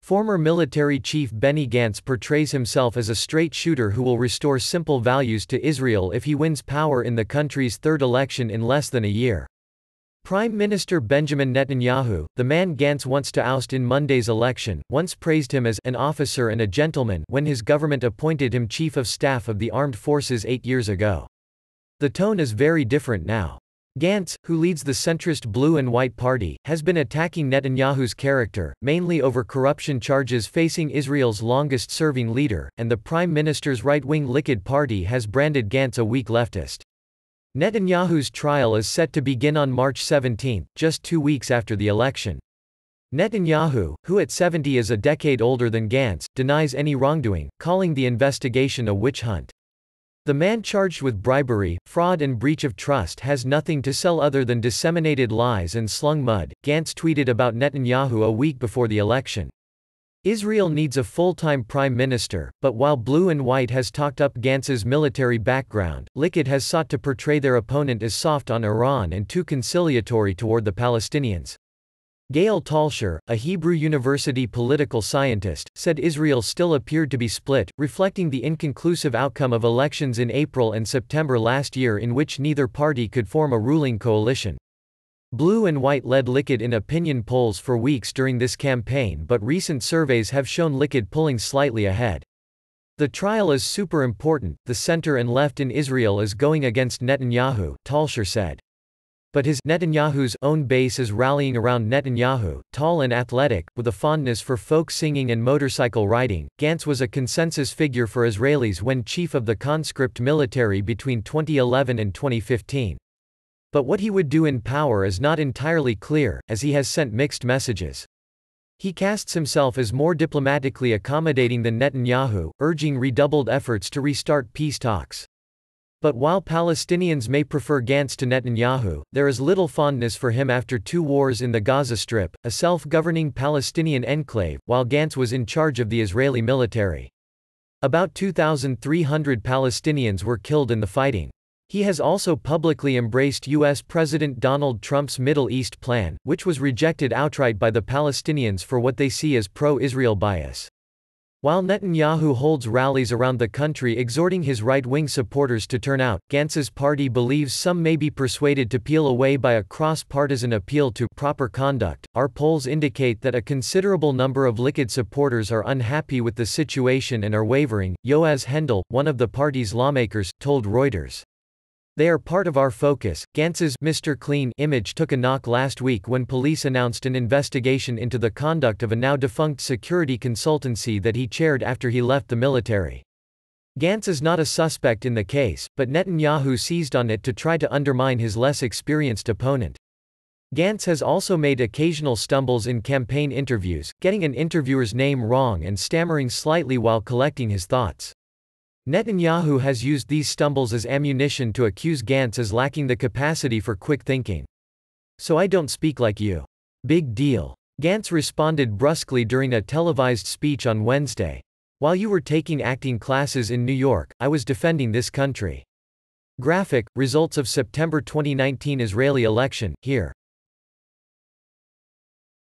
Former military chief Benny Gantz portrays himself as a straight shooter who will restore simple values to Israel if he wins power in the country's third election in less than a year. Prime Minister Benjamin Netanyahu, the man Gantz wants to oust in Monday's election, once praised him as an officer and a gentleman when his government appointed him Chief of Staff of the Armed Forces 8 years ago. The tone is very different now. Gantz, who leads the centrist Blue and White Party, has been attacking Netanyahu's character, mainly over corruption charges facing Israel's longest-serving leader, and the Prime Minister's right-wing Likud party has branded Gantz a weak leftist. Netanyahu's trial is set to begin on March 17, just 2 weeks after the election. Netanyahu, who at 70 is a decade older than Gantz, denies any wrongdoing, calling the investigation a witch hunt. The man charged with bribery, fraud and breach of trust has nothing to sell other than disseminated lies and slung mud, Gantz tweeted about Netanyahu a week before the election. Israel needs a full-time prime minister, but while Blue and White has talked up Gantz's military background, Likud has sought to portray their opponent as soft on Iran and too conciliatory toward the Palestinians. Gail Talsher, a Hebrew University political scientist, said Israel still appeared to be split, reflecting the inconclusive outcome of elections in April and September last year in which neither party could form a ruling coalition. Blue and White led Likud in opinion polls for weeks during this campaign, but recent surveys have shown Likud pulling slightly ahead. The trial is super important, the center and left in Israel is going against Netanyahu, Talsher said. But Netanyahu's own base is rallying around Netanyahu, tall and athletic, with a fondness for folk singing and motorcycle riding. Gantz was a consensus figure for Israelis when chief of the conscript military between 2011 and 2015. But what he would do in power is not entirely clear, as he has sent mixed messages. He casts himself as more diplomatically accommodating than Netanyahu, urging redoubled efforts to restart peace talks. But while Palestinians may prefer Gantz to Netanyahu, there is little fondness for him after 2 wars in the Gaza Strip, a self-governing Palestinian enclave, while Gantz was in charge of the Israeli military. About 2,300 Palestinians were killed in the fighting. He has also publicly embraced U.S. President Donald Trump's Middle East plan, which was rejected outright by the Palestinians for what they see as pro-Israel bias. While Netanyahu holds rallies around the country exhorting his right-wing supporters to turn out, Gantz's party believes some may be persuaded to peel away by a cross-partisan appeal to proper conduct. Our polls indicate that a considerable number of Likud supporters are unhappy with the situation and are wavering, Yoaz Hendel, one of the party's lawmakers, told Reuters. They are part of our focus. Gantz's Mr. Clean image took a knock last week when police announced an investigation into the conduct of a now-defunct security consultancy that he chaired after he left the military. Gantz is not a suspect in the case, but Netanyahu seized on it to try to undermine his less experienced opponent. Gantz has also made occasional stumbles in campaign interviews, getting an interviewer's name wrong and stammering slightly while collecting his thoughts. Netanyahu has used these stumbles as ammunition to accuse Gantz as lacking the capacity for quick thinking. "So I don't speak like you. Big deal." Gantz responded brusquely during a televised speech on Wednesday. "While you were taking acting classes in New York, I was defending this country." Graphic, results of September 2019 Israeli election, here.